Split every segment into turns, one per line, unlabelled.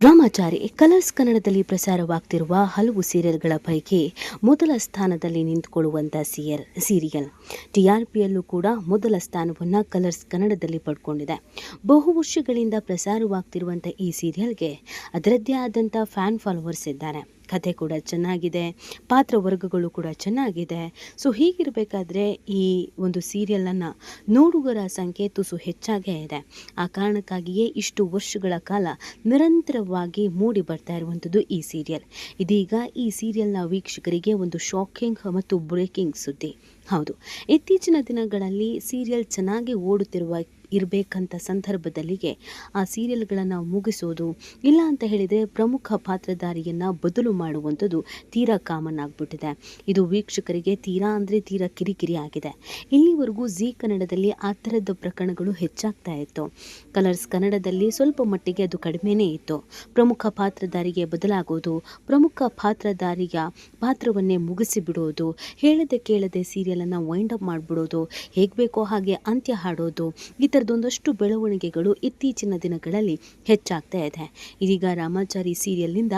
Ramachari colours ಕನ್ನಡದಲ್ಲಿ ಪ್ರಸಾರವಾಗ್ತಿರುವ ಹಲವು ಸೀರಿಯಲ್ಗಳ ಪೈಕಿ ಮೊದಲ ಸ್ಥಾನದಲ್ಲಿ ನಿಂತುಕೊಳ್ಳುವಂಥ ಸೀರಿಯಲ್ TRPಯಲ್ಲೂ ಕೂಡ ಮೊದಲ ಸ್ಥಾನವನ್ನು ಕಲರ್ಸ್ ಕನ್ನಡದಲ್ಲಿ ಪಡ್ಕೊಂಡಿದೆ. ಬಹು ವರ್ಷಗಳಿಂದ ಪ್ರಸಾರವಾಗ್ತಿರುವಂಥ ಈ ಸೀರಿಯಲ್ಗೆ ಅದರದ್ದೇ ಆದಂಥ ಫ್ಯಾನ್ ಫಾಲೋವರ್ಸ್ ಇದ್ದಾರೆ. ಕಥೆ ಕೂಡ ಚೆನ್ನಾಗಿದೆ, ಪಾತ್ರ ವರ್ಗಗಳು ಕೂಡ ಚೆನ್ನಾಗಿದೆ. ಸೊ ಹೀಗಿರಬೇಕಾದ್ರೆ ಈ ಒಂದು ಸೀರಿಯಲನ್ನು ನೋಡುಗರ ಸಂಖ್ಯೆ ತುಸು ಹೆಚ್ಚಾಗೇ ಇದೆ. ಆ ಕಾರಣಕ್ಕಾಗಿಯೇ ಇಷ್ಟು ವರ್ಷಗಳ ಕಾಲ ನಿರಂತರವಾಗಿ ಮೂಡಿ ಬರ್ತಾ ಇರುವಂಥದ್ದು ಈ ಸೀರಿಯಲ್. ಇದೀಗ ಈ ಸೀರಿಯಲ್ನ ವೀಕ್ಷಕರಿಗೆ ಒಂದು ಶಾಕಿಂಗ್ ಮತ್ತು ಬ್ರೇಕಿಂಗ್ ಸುದ್ದಿ. ಹೌದು, ಇತ್ತೀಚಿನ ದಿನಗಳಲ್ಲಿ ಸೀರಿಯಲ್ ಚೆನ್ನಾಗಿ ಇರಬೇಕಂತ ಸಂದರ್ಭದಲ್ಲಿಗೆ ಆ ಸೀರಿಯಲ್ಗಳನ್ನು ಮುಗಿಸೋದು, ಇಲ್ಲ ಅಂತ ಹೇಳಿದರೆ ಪ್ರಮುಖ ಪಾತ್ರಧಾರಿಯನ್ನು ಬದಲು ಮಾಡುವಂಥದ್ದು ತೀರಾ ಕಾಮನ್ ಆಗಿಬಿಟ್ಟಿದೆ. ಇದು ವೀಕ್ಷಕರಿಗೆ ತೀರಾ ಕಿರಿಕಿರಿ ಆಗಿದೆ. ಇಲ್ಲಿವರೆಗೂ ಜೀ ಕನ್ನಡದಲ್ಲಿ ಆ ಥರದ ಪ್ರಕರಣಗಳು ಹೆಚ್ಚಾಗ್ತಾ ಇತ್ತು. ಕಲರ್ಸ್ ಕನ್ನಡದಲ್ಲಿ ಸ್ವಲ್ಪ ಮಟ್ಟಿಗೆ ಅದು ಕಡಿಮೆನೇ ಇತ್ತು. ಪ್ರಮುಖ ಪಾತ್ರಧಾರಿಗೆ ಬದಲಾಗೋದು, ಪ್ರಮುಖ ಪಾತ್ರಧಾರಿಯ ಪಾತ್ರವನ್ನೇ ಮುಗಿಸಿಬಿಡೋದು, ಹೇಳದೆ ಕೇಳದೆ ಸೀರಿಯಲನ್ನು ವೈಂಡ್ ಅಪ್ ಮಾಡಿಬಿಡೋದು, ಹೇಗೆ ಬೇಕೋ ಹಾಗೆ ಅಂತ್ಯ ಹಾಡೋದು, ಈ ಥರದೊಂದಷ್ಟು ಬೆಳವಣಿಗೆಗಳು ಇತ್ತೀಚಿನ ದಿನಗಳಲ್ಲಿ ಹೆಚ್ಚಾಗ್ತಾ ಇದೆ. ಇದೀಗ ರಾಮಾಚಾರಿ ಸೀರಿಯಲ್ನಿಂದ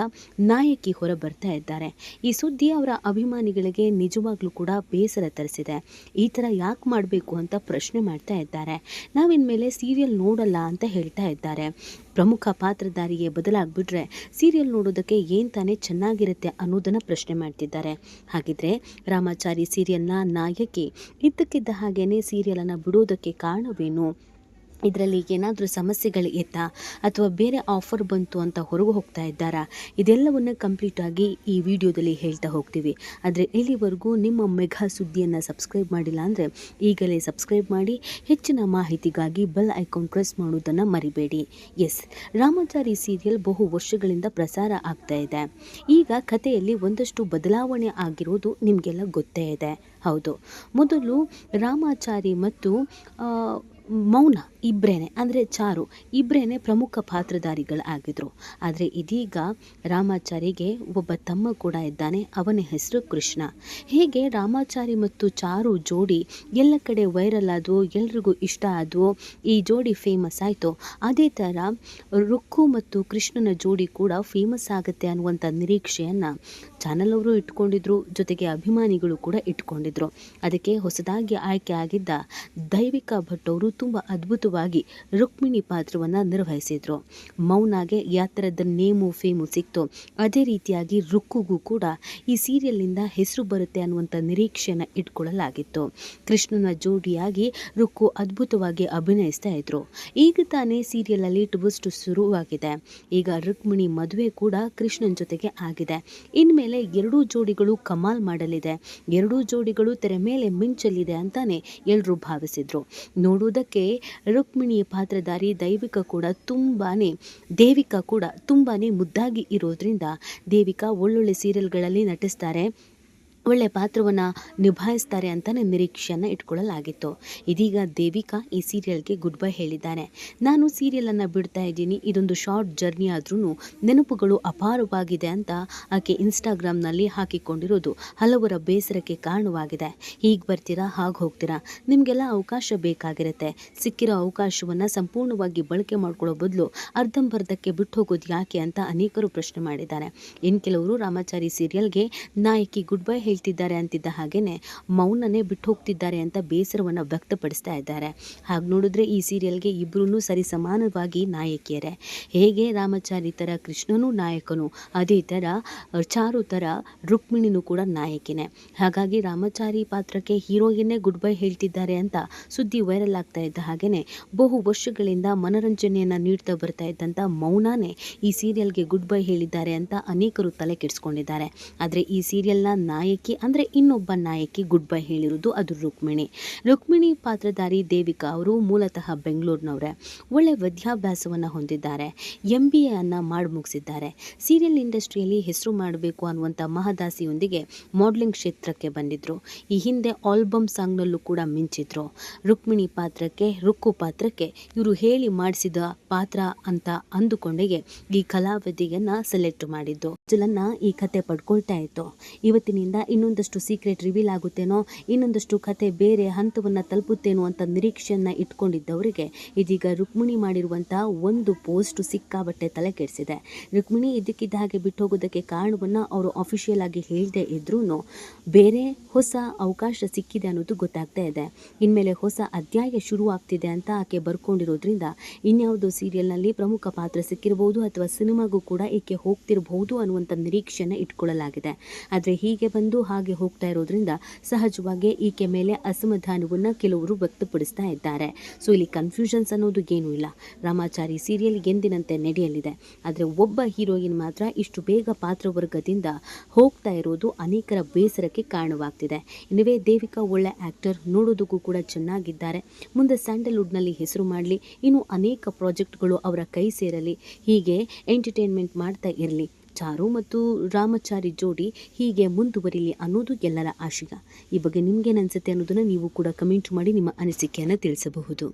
ನಾಯಕಿ ಹೊರ ಬರ್ತಾ ಇದ್ದಾರೆ. ಈ ಸುದ್ದಿ ಅವರ ಅಭಿಮಾನಿಗಳಿಗೆ ನಿಜವಾಗ್ಲೂ ಕೂಡ ಬೇಸರ ತರಿಸಿದೆ. ಈ ಥರ ಯಾಕೆ ಮಾಡಬೇಕು ಅಂತ ಪ್ರಶ್ನೆ ಮಾಡ್ತಾ ಇದ್ದಾರೆ. ನಾವಿನ್ಮೇಲೆ ಸೀರಿಯಲ್ ನೋಡಲ್ಲ ಅಂತ ಹೇಳ್ತಾ ಇದ್ದಾರೆ. ಪ್ರಮುಖ ಪಾತ್ರಧಾರಿಗೆ ಬದಲಾಗ್ಬಿಟ್ರೆ ಸೀರಿಯಲ್ ನೋಡೋದಕ್ಕೆ ಏನು ತಾನೇ ಚೆನ್ನಾಗಿರುತ್ತೆ ಅನ್ನೋದನ್ನು ಪ್ರಶ್ನೆ ಮಾಡ್ತಿದ್ದಾರೆ. ಹಾಗಿದ್ರೆ ರಾಮಾಚಾರಿ ಸೀರಿಯಲ್ನ ನಾಯಕಿ ಇದ್ದಕ್ಕಿದ್ದ ಹಾಗೇನೆ ಸೀರಿಯಲನ್ನು ಬಿಡೋದಕ್ಕೆ ಕಾರಣವೇನು? ಇದರಲ್ಲಿ ಏನಾದರೂ ಸಮಸ್ಯೆಗಳು ಇತ್ತಾ ಅಥವಾ ಬೇರೆ ಆಫರ್ ಬಂತು ಅಂತ ಹೊರಗೆ ಹೋಗ್ತಾ ಇದ್ದಾರಾ? ಇದೆಲ್ಲವನ್ನು ಕಂಪ್ಲೀಟಾಗಿ ಈ ವಿಡಿಯೋದಲ್ಲಿ ಹೇಳ್ತಾ ಹೋಗ್ತೀವಿ. ಆದರೆ ಇಲ್ಲಿವರೆಗೂ ನಿಮ್ಮ ಮೆಗಾ ಸುದ್ದಿಯನ್ನು ಸಬ್ಸ್ಕ್ರೈಬ್ ಮಾಡಿಲ್ಲ ಅಂದರೆ ಈಗಲೇ ಸಬ್ಸ್ಕ್ರೈಬ್ ಮಾಡಿ. ಹೆಚ್ಚಿನ ಮಾಹಿತಿಗಾಗಿ ಬೆಲ್ ಐಕಾನ್ ಪ್ರೆಸ್ ಮಾಡೋದನ್ನು ಮರಿಬೇಡಿ. ಎಸ್, ರಾಮಾಚಾರಿ ಸೀರಿಯಲ್ ಬಹು ವರ್ಷಗಳಿಂದ ಪ್ರಸಾರ ಆಗ್ತಾ ಇದೆ. ಈಗ ಕಥೆಯಲ್ಲಿ ಒಂದಷ್ಟು ಬದಲಾವಣೆ ಆಗಿರೋದು ನಿಮಗೆಲ್ಲ ಗೊತ್ತೇ ಇದೆ. ಹೌದು, ಮೊದಲು ರಾಮಾಚಾರಿ ಮತ್ತು ಮೌನ ಇಬ್ಬರೇನೆ, ಅಂದರೆ ಚಾರು ಇಬ್ಬರೇನೆ ಪ್ರಮುಖ ಪಾತ್ರಧಾರಿಗಳಾಗಿದ್ದರು. ಆದರೆ ಇದೀಗ ರಾಮಾಚಾರಿಗೆ ಒಬ್ಬ ತಮ್ಮ ಕೂಡ ಇದ್ದಾನೆ. ಅವನ ಹೆಸರು ಕೃಷ್ಣ. ಹೇಗೆ ರಾಮಾಚಾರಿ ಮತ್ತು ಚಾರು ಜೋಡಿ ಎಲ್ಲ ಕಡೆ ವೈರಲ್ ಆದವು, ಎಲ್ರಿಗೂ ಇಷ್ಟ ಆದವು, ಈ ಜೋಡಿ ಫೇಮಸ್ ಆಯಿತು, ಅದೇ ಥರ ರುಕ್ಕು ಮತ್ತು ಕೃಷ್ಣನ ಜೋಡಿ ಕೂಡ ಫೇಮಸ್ ಆಗುತ್ತೆ ಅನ್ನುವಂಥ ನಿರೀಕ್ಷೆಯನ್ನು ಚಾನಲ್ ಅವರು ಇಟ್ಕೊಂಡಿದ್ರು, ಜೊತೆಗೆ ಅಭಿಮಾನಿಗಳು ಕೂಡ ಇಟ್ಕೊಂಡಿದ್ರು. ಅದಕ್ಕೆ ಹೊಸದಾಗಿ ಆಯ್ಕೆ ಆಗಿದ್ದ ದೈವಿಕಾ ಭಟ್ ಅವರು ತುಂಬ ಅದ್ಭುತವಾಗಿ ರುಕ್ಮಿಣಿ ಪಾತ್ರವನ್ನು ನಿರ್ವಹಿಸಿದ್ರು. ಮೌನಾಗೆ ಯಾವ ಥರದ ನೇಮು ಫೇಮು ಸಿಕ್ತು, ಅದೇ ರೀತಿಯಾಗಿ ರುಕ್ಕುಗೂ ಕೂಡ ಈ ಸೀರಿಯಲ್ನಿಂದ ಹೆಸರು ಬರುತ್ತೆ ಅನ್ನುವಂಥ ನಿರೀಕ್ಷೆಯನ್ನು ಇಟ್ಕೊಳ್ಳಲಾಗಿತ್ತು. ಕೃಷ್ಣನ ಜೋಡಿಯಾಗಿ ರುಕ್ಕು ಅದ್ಭುತವಾಗಿ ಅಭಿನಯಿಸ್ತಾ ಇದ್ರು. ಈಗ ತಾನೇ ಸೀರಿಯಲಲ್ಲಿ ಟ್ವಿಸ್ಟ್ ಶುರುವಾಗಿದೆ. ಈಗ ರುಕ್ಮಿಣಿ ಮದುವೆ ಕೂಡ ಕೃಷ್ಣನ ಜೊತೆಗೆ ಆಗಿದೆ. ಇನ್ಮೇಲೆ ಎರಡೂ ಜೋಡಿಗಳು ಕಮಾಲ್ ಮಾಡಲಿದೆ, ಎರಡೂ ಜೋಡಿಗಳು ತೆರೆ ಮೇಲೆ ಮಿಂಚಲಿದೆ ಅಂತಾನೆ ಎಲ್ಲರೂ ಭಾವಿಸಿದ್ರು. ನೋಡುವುದಕ್ಕೆ ರುಕ್ಮಿಣಿ ಪಾತ್ರಧಾರಿ ದೇವಿಕಾ ಕೂಡ ತುಂಬಾನೇ ಮುದ್ದಾಗಿ ಇರೋದ್ರಿಂದ ದೇವಿಕಾ ಒಳ್ಳೊಳ್ಳೆ ಸೀರಿಯಲ್ಗಳಲ್ಲಿ ನಟಿಸ್ತಾರೆ, ಒಳ್ಳೆ ಪಾತ್ರವನ್ನು ನಿಭಾಯಿಸ್ತಾರೆ ಅಂತಲೇ ನಿರೀಕ್ಷೆಯನ್ನು ಇಟ್ಕೊಳ್ಳಲಾಗಿತ್ತು. ಇದೀಗ ದೇವಿಕಾ ಈ ಸೀರಿಯಲ್ಗೆ ಗುಡ್ ಬೈ ಹೇಳಿದ್ದಾರೆ. ನಾನು ಸೀರಿಯಲನ್ನು ಬಿಡ್ತಾ ಇದ್ದೀನಿ, ಇದೊಂದು ಶಾರ್ಟ್ ಜರ್ನಿ ಆದ್ರೂ ನೆನಪುಗಳು ಅಪಾರವಾಗಿದೆ ಅಂತ ಆಕೆ ಇನ್ಸ್ಟಾಗ್ರಾಮ್ನಲ್ಲಿ ಹಾಕಿಕೊಂಡಿರೋದು ಹಲವರ ಬೇಸರಕ್ಕೆ ಕಾರಣವಾಗಿದೆ. ಹೀಗೆ ಬರ್ತೀರಾ, ಹಾಗೆ ಹೋಗ್ತೀರಾ, ನಿಮಗೆಲ್ಲ ಅವಕಾಶ ಬೇಕಾಗಿರುತ್ತೆ. ಸಿಕ್ಕಿರೋ ಅವಕಾಶವನ್ನು ಸಂಪೂರ್ಣವಾಗಿ ಬಳಕೆ ಮಾಡ್ಕೊಳ್ಳೋ ಬದಲು ಅರ್ಧಂಬರ್ಧಕ್ಕೆ ಬಿಟ್ಟು ಹೋಗೋದು ಯಾಕೆ ಅಂತ ಅನೇಕರು ಪ್ರಶ್ನೆ ಮಾಡಿದ್ದಾರೆ. ಇನ್ನು ಕೆಲವರು ರಾಮಾಚಾರಿ ಸೀರಿಯಲ್ಗೆ ನಾಯಕಿ ಗುಡ್ ಬೈ ಹೇಳ್ತಿದ್ದಾರೆ ಅಂತಿದ್ದ ಹಾಗೇನೆ ಮೌನನೇ ಬಿಟ್ಟು ಹೋಗ್ತಿದ್ದಾರೆ ಅಂತ ಬೇಸರವನ್ನು ವ್ಯಕ್ತಪಡಿಸ್ತಾ ಇದ್ದಾರೆ. ಹಾಗೆ ನೋಡಿದ್ರೆ ಈ ಸೀರಿಯಲ್ಗೆ ಇಬ್ಬರೂ ಸರಿ ಸಮಾನವಾಗಿ ನಾಯಕಿಯರೇ. ಹೇಗೆ ರಾಮಾಚಾರಿ ಥರ ಕೃಷ್ಣನೂ ನಾಯಕನು, ಅದೇ ಥರ ಚಾರು ಥರ ರುಕ್ಮಿಣಿನೂ ಕೂಡ ನಾಯಕಿನೇ. ಹಾಗಾಗಿ ರಾಮಾಚಾರಿ ಪಾತ್ರಕ್ಕೆ ಹೀರೋಯಿನ್ನೇ ಗುಡ್ ಬೈ ಹೇಳ್ತಿದ್ದಾರೆ ಅಂತ ಸುದ್ದಿ ವೈರಲ್ ಆಗ್ತಾ ಇದ್ದ ಹಾಗೇನೆ ಬಹು ವರ್ಷಗಳಿಂದ ಮನರಂಜನೆಯನ್ನು ನೀಡ್ತಾ ಬರ್ತಾ ಇದ್ದಂಥ ಮೌನಾನೇ ಈ ಸೀರಿಯಲ್ಗೆ ಗುಡ್ ಬೈ ಹೇಳಿದ್ದಾರೆ ಅಂತ ಅನೇಕರು ತಲೆ ಕೆಡಿಸ್ಕೊಂಡಿದ್ದಾರೆ. ಆದರೆ ಈ ಸೀರಿಯಲ್ನ ನಾಯಕಿ ಅಂದರೆ ಇನ್ನೊಬ್ಬ ನಾಯಕಿ ಗುಡ್ ಬೈ ಹೇಳಿರೋದು ಅದು ರುಕ್ಮಿಣಿ ಪಾತ್ರಧಾರಿ ದೇವಿಕಾ ಅವರು ಮೂಲತಃ ಬೆಂಗಳೂರಿನವರೇ. ಒಳ್ಳೆ ವಿದ್ಯಾಭ್ಯಾಸವನ್ನು ಹೊಂದಿದ್ದಾರೆ, MBA ಅನ್ನು ಮಾಡಿ ಮುಗಿಸಿದ್ದಾರೆ. ಸೀರಿಯಲ್ ಇಂಡಸ್ಟ್ರಿಯಲ್ಲಿ ಹೆಸರು ಮಾಡಬೇಕು ಅನ್ನುವಂಥ ಮಹದಾಸಿಯೊಂದಿಗೆ ಮಾಡಲಿಂಗ್ ಕ್ಷೇತ್ರಕ್ಕೆ ಬಂದಿದ್ರು. ಈ ಹಿಂದೆ ಆಲ್ಬಮ್ ಸಾಂಗ್ನಲ್ಲೂ ಕೂಡ ಮಿಂಚಿದ್ರು. ರುಕ್ಕು ಪಾತ್ರಕ್ಕೆ ಇವರು ಹೇಳಿ ಮಾಡಿಸಿದ ಪಾತ್ರ ಅಂತ ಅಂದುಕೊಂಡೆಗೆ ಈ ಕಲಾವಿದೆಯನ್ನು ಸೆಲೆಕ್ಟ್ ಮಾಡಿದ್ದು. ಈ ಕತೆ ಪಡ್ಕೊಳ್ತಾ ಇತ್ತು. ಇವತ್ತಿನಿಂದ ಇನ್ನೊಂದಷ್ಟು ಸೀಕ್ರೆಟ್ ರಿವೀಲ್ ಆಗುತ್ತೇನೋ, ಇನ್ನೊಂದಷ್ಟು ಕತೆ ಬೇರೆ ಹಂತವನ್ನು ತಲುಪುತ್ತೇನೋ ಅಂತ ನಿರೀಕ್ಷೆಯನ್ನು ಇಟ್ಕೊಂಡಿದ್ದವರಿಗೆ ಇದೀಗ ರುಕ್ಮಿಣಿ ಮಾಡಿರುವಂಥ ಒಂದು ಪೋಸ್ಟ್ ಸಿಕ್ಕಾಬಟ್ಟೆ ತಲೆ ಕೆಡಿಸಿದೆ. ರುಕ್ಮಿಣಿ ಇದ್ದಕ್ಕಿದ್ದ ಹಾಗೆ ಬಿಟ್ಟು ಹೋಗೋದಕ್ಕೆ ಕಾರಣವನ್ನು ಅವರು ಅಫಿಷಿಯಲ್ ಆಗಿ ಹೇಳದೇ ಇದ್ರೂ ಬೇರೆ ಹೊಸ ಅವಕಾಶ ಸಿಕ್ಕಿದೆ ಅನ್ನೋದು ಗೊತ್ತಾಗ್ತಾ ಇದೆ. ಇನ್ಮೇಲೆ ಹೊಸ ಅಧ್ಯಾಯ ಶುರು ಆಗ್ತಿದೆ ಅಂತ ಆಕೆ ಬರ್ಕೊಂಡಿರೋದ್ರಿಂದ ಇನ್ಯಾವುದೋ ಸೀರಿಯಲ್ನಲ್ಲಿ ಪ್ರಮುಖ ಪಾತ್ರ ಸಿಕ್ಕಿರಬಹುದು ಅಥವಾ ಸಿನಿಮಾಗೂ ಕೂಡ ಈಕೆ ಹೋಗ್ತಿರಬಹುದು ಅನ್ನುವಂಥ ನಿರೀಕ್ಷೆಯನ್ನು ಇಟ್ಕೊಳ್ಳಲಾಗಿದೆ. ಆದರೆ ಹೀಗೆ ಬಂದು ಹಾಗೆ ಹೋಗ್ತಾ ಇರೋದ್ರಿಂದ ಸಹಜವಾಗಿ ಈಕೆ ಮೇಲೆ ಅಸಮಾಧಾನವನ್ನು ಕೆಲವರು ವ್ಯಕ್ತಪಡಿಸ್ತಾ ಇದ್ದಾರೆ. ಸೊ ಇಲ್ಲಿ ಕನ್ಫ್ಯೂಷನ್ಸ್ ಅನ್ನೋದು ಏನೂ ಇಲ್ಲ. ರಾಮಾಚಾರಿ ಸೀರಿಯಲ್ ಎಂದಿನಂತೆ ನಡೆಯಲಿದೆ. ಆದರೆ ಒಬ್ಬ ಹೀರೋಯಿನ್ ಮಾತ್ರ ಇಷ್ಟು ಬೇಗ ಪಾತ್ರವರ್ಗದಿಂದ ಹೋಗ್ತಾ ಇರೋದು ಅನೇಕರ ಬೇಸರಕ್ಕೆ ಕಾರಣವಾಗ್ತಿದೆ. ಇನ್ನವೇ ದೇವಿಕಾ ಒಳ್ಳೆ ಆ್ಯಕ್ಟರ್, ನೋಡೋದಕ್ಕೂ ಕೂಡ ಚೆನ್ನಾಗಿದ್ದಾರೆ. ಮುಂದೆ ಸ್ಯಾಂಡಲ್ವುಡ್ನಲ್ಲಿ ಹೆಸರು ಮಾಡಲಿ, ಇನ್ನು ಅನೇಕ ಪ್ರಾಜೆಕ್ಟ್ಗಳು ಅವರ ಕೈ ಸೇರಲಿ, ಹೀಗೆ ಎಂಟರ್ಟೈನ್ಮೆಂಟ್ ಮಾಡ್ತಾ ಇರಲಿ. ಚಾರು ಮತ್ತು ರಾಮಚಾರಿ ಜೋಡಿ ಹೀಗೆ ಮುಂದುವರಿಲಿ ಅನ್ನೋದು ಎಲ್ಲರ ಆಶಯ. ಈ ಬಗ್ಗೆ ನಿಮ್ಗೇನು ಅನಿಸುತ್ತೆ ಅನ್ನೋದನ್ನು ನೀವು ಕೂಡ ಕಮೆಂಟ್ ಮಾಡಿ ನಿಮ್ಮ ಅನಿಸಿಕೆಯನ್ನು ತಿಳಿಸಬಹುದು.